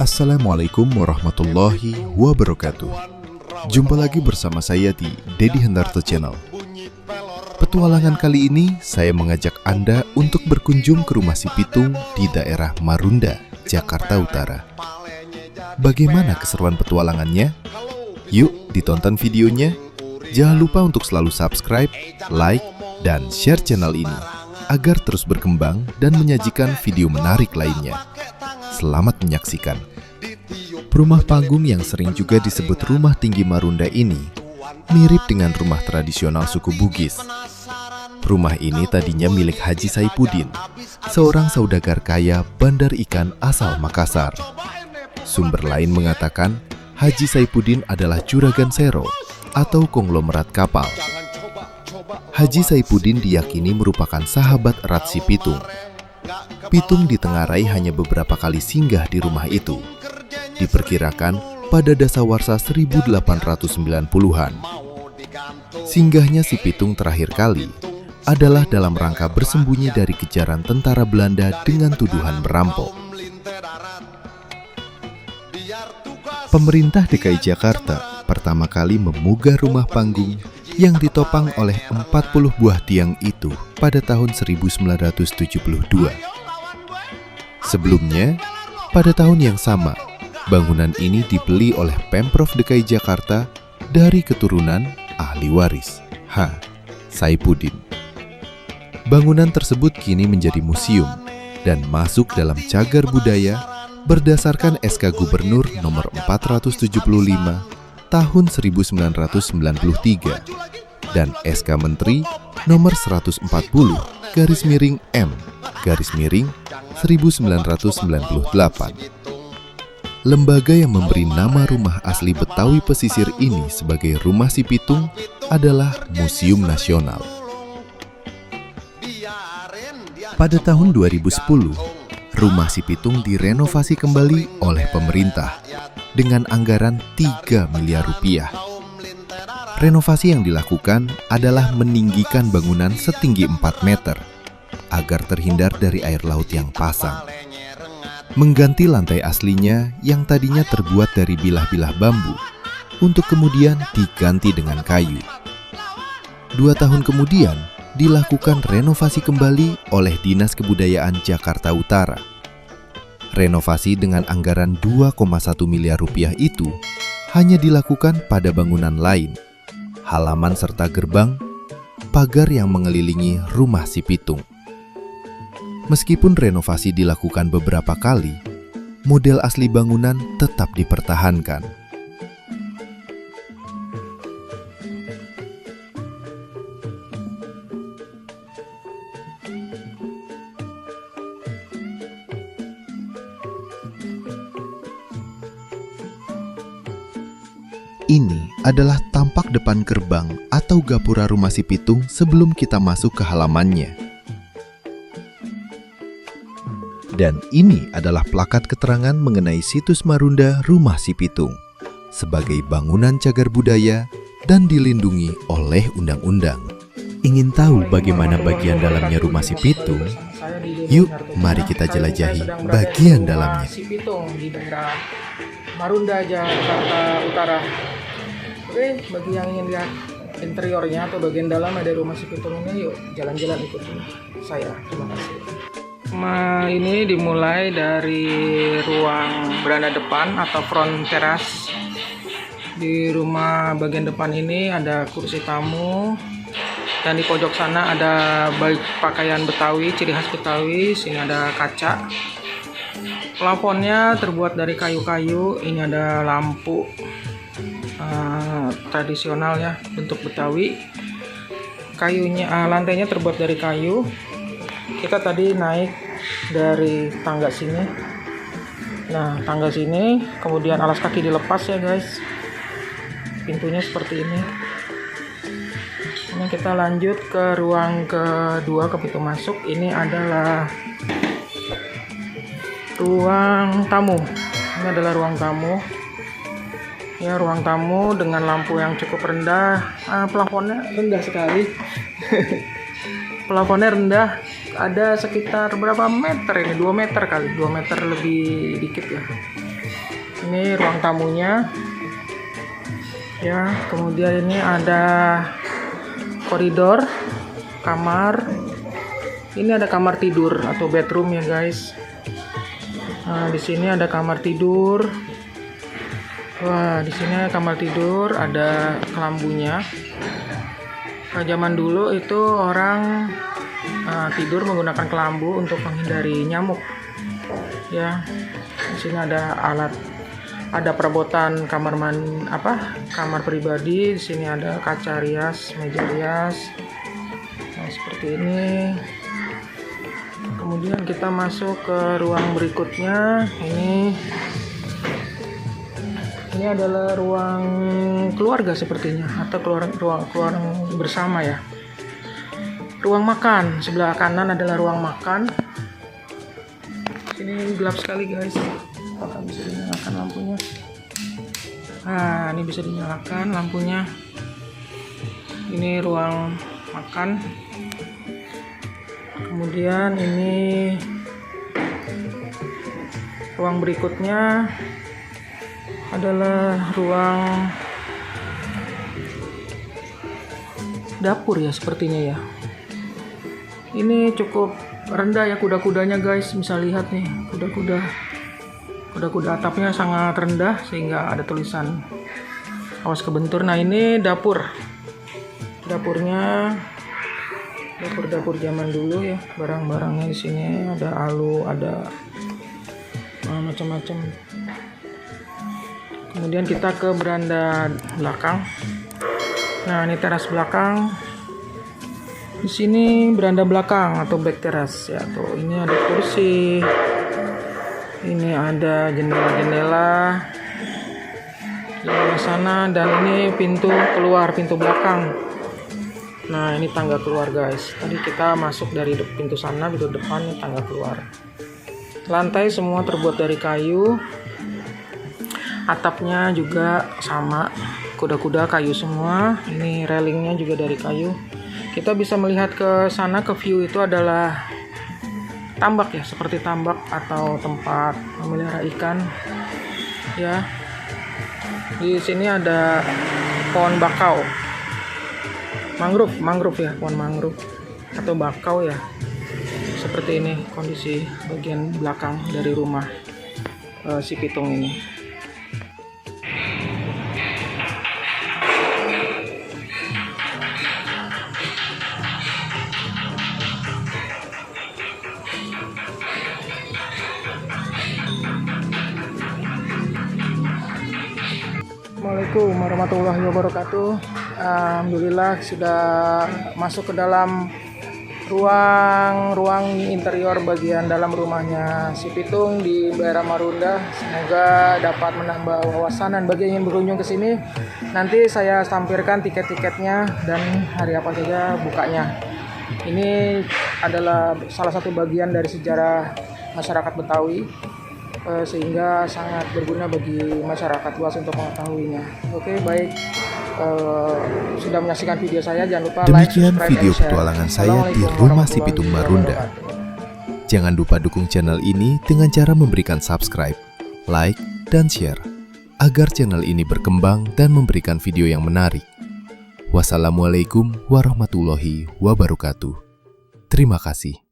Assalamualaikum warahmatullahi wabarakatuh. Jumpa lagi bersama saya di Dedi Hendarto Channel. Petualangan kali ini saya mengajak Anda untuk berkunjung ke rumah si Pitung di daerah Marunda, Jakarta Utara. Bagaimana keseruan petualangannya? Yuk ditonton videonya. Jangan lupa untuk selalu subscribe, like, dan share channel ini agar terus berkembang dan menyajikan video menarik lainnya. Selamat menyaksikan. Rumah panggung yang sering juga disebut Rumah Tinggi Marunda ini mirip dengan rumah tradisional suku Bugis. Rumah ini tadinya milik Haji Saipuddin, seorang saudagar kaya bandar ikan asal Makassar. Sumber lain mengatakan Haji Saipuddin adalah juragan sero atau konglomerat kapal. Haji Saipuddin diyakini merupakan sahabat erat si Pitung. Pitung ditengarai hanya beberapa kali singgah di rumah itu. Diperkirakan pada dasawarsa 1890-an. Singgahnya si Pitung terakhir kali adalah dalam rangka bersembunyi dari kejaran tentara Belanda dengan tuduhan merampok. Pemerintah DKI Jakarta pertama kali memugah rumah panggung yang ditopang oleh 40 buah tiang itu pada tahun 1972. Sebelumnya, pada tahun yang sama, bangunan ini dibeli oleh Pemprov DKI Jakarta dari keturunan ahli waris H. Saipuddin. Bangunan tersebut kini menjadi museum dan masuk dalam cagar budaya berdasarkan SK Gubernur nomor 475 tahun 1993 dan SK Menteri nomor 140-M-1998. Lembaga yang memberi nama rumah asli Betawi pesisir ini sebagai Rumah Si Pitung adalah Museum Nasional. Pada tahun 2010, Rumah Si Pitung direnovasi kembali oleh pemerintah dengan anggaran 3 miliar rupiah. Renovasi yang dilakukan adalah meninggikan bangunan setinggi 4 meter agar terhindar dari air laut yang pasang. Mengganti lantai aslinya yang tadinya terbuat dari bilah-bilah bambu untuk kemudian diganti dengan kayu. 2 tahun kemudian dilakukan renovasi kembali oleh Dinas Kebudayaan Jakarta Utara. Renovasi dengan anggaran 2,1 miliar rupiah itu hanya dilakukan pada bangunan lain, halaman serta gerbang, pagar yang mengelilingi rumah si Pitung. Meskipun renovasi dilakukan beberapa kali, model asli bangunan tetap dipertahankan. Ini adalah tampak depan gerbang atau gapura rumah si Pitung sebelum kita masuk ke halamannya. Dan ini adalah plakat keterangan mengenai situs Marunda Rumah Si Pitung sebagai bangunan cagar budaya dan dilindungi oleh undang-undang. Ingin tahu bagaimana bagian dalamnya Rumah Si Pitung? Yuk, mari kita jelajahi bagian dalamnya. Si Pitung di daerah Marunda, Jakarta Utara. Oke, bagi yang ingin lihat interiornya atau bagian dalam dari Rumah Si Pitung ini, yuk jalan-jalan ikutin saya. Terima kasih. Ini dimulai dari ruang beranda depan atau front teras. Di rumah bagian depan ini ada kursi tamu, dan di pojok sana ada pakaian Betawi, ciri khas Betawi. Sini ada kaca. Plafonnya terbuat dari kayu-kayu. Ini ada lampu tradisional ya, bentuk Betawi. Kayunya, lantainya terbuat dari kayu. Kita tadi naik dari tangga sini. Nah, tangga sini, kemudian alas kaki dilepas ya guys. Pintunya seperti ini. Ini kita lanjut ke ruang kedua, ke pintu masuk. Ini adalah ruang tamu. Ini adalah ruang tamu. Ya, ruang tamu dengan lampu yang cukup rendah. Plafonnya rendah sekali. Plafonnya rendah. Ada sekitar berapa meter ini? 2 meter kali, 2 meter lebih dikit ya. Ini ruang tamunya. Ya, kemudian ini ada koridor, kamar. Ini ada kamar tidur atau bedroom ya guys. Nah, di sini ada kamar tidur. Wah, di sini kamar tidur, ada kelambunya. Nah, zaman dulu itu orang tidur menggunakan kelambu untuk menghindari nyamuk. Ya, di sini ada alat, ada perabotan kamar pribadi. Di sini ada kaca rias, meja rias. Nah, seperti ini. Kemudian kita masuk ke ruang berikutnya. Ini adalah ruang keluarga sepertinya, atau ruang bersama ya. Ruang makan, sebelah kanan adalah ruang makan. Ini gelap sekali guys. Apakah bisa dinyalakan lampunya? Nah, ini bisa dinyalakan lampunya. Ini ruang makan. Kemudian ini ruang berikutnya adalah ruang dapur ya sepertinya ya. Ini cukup rendah ya kuda-kudanya guys, bisa lihat nih kuda-kuda atapnya sangat rendah sehingga ada tulisan awas kebentur. Nah, ini dapurnya, dapur zaman dulu ya, barang-barangnya di sini ada alu, ada macam-macam. Kemudian kita ke beranda belakang. Nah, ini teras belakang. Di sini beranda belakang atau back terrace ya. Tuh, ini ada kursi. Ini ada jendela-jendela di sana, dan ini pintu keluar, pintu belakang. Nah, ini tangga keluar guys. Tadi kita masuk dari pintu sana, pintu depan, ini tangga keluar. Lantai semua terbuat dari kayu. Atapnya juga sama, kuda-kuda kayu semua. Ini railingnya juga dari kayu. Kita bisa melihat ke sana, ke view itu adalah tambak ya, seperti tambak atau tempat memelihara ikan ya. Di sini ada pohon bakau, mangrove ya, pohon mangrove atau bakau ya. Seperti ini kondisi bagian belakang dari rumah si pitung ini. Assalamualaikum warahmatullahi wabarakatuh. Alhamdulillah sudah masuk ke dalam ruang interior bagian dalam rumahnya si pitung di daerah Marunda. Semoga dapat menambah wawasan, dan bagi yang ingin berkunjung ke sini nanti saya tampilkan tiket-tiketnya dan hari apa saja bukanya. Ini adalah salah satu bagian dari sejarah masyarakat Betawi, sehingga sangat berguna bagi masyarakat luas untuk mengetahuinya. Oke, baik. Sudah menyaksikan video saya, jangan lupa Demikian like, subscribe, video and share. petualangan saya di rumah si pitung Marunda. Jangan lupa dukung channel ini dengan cara memberikan subscribe, like, dan share, agar channel ini berkembang dan memberikan video yang menarik. Wassalamualaikum warahmatullahi wabarakatuh. Terima kasih.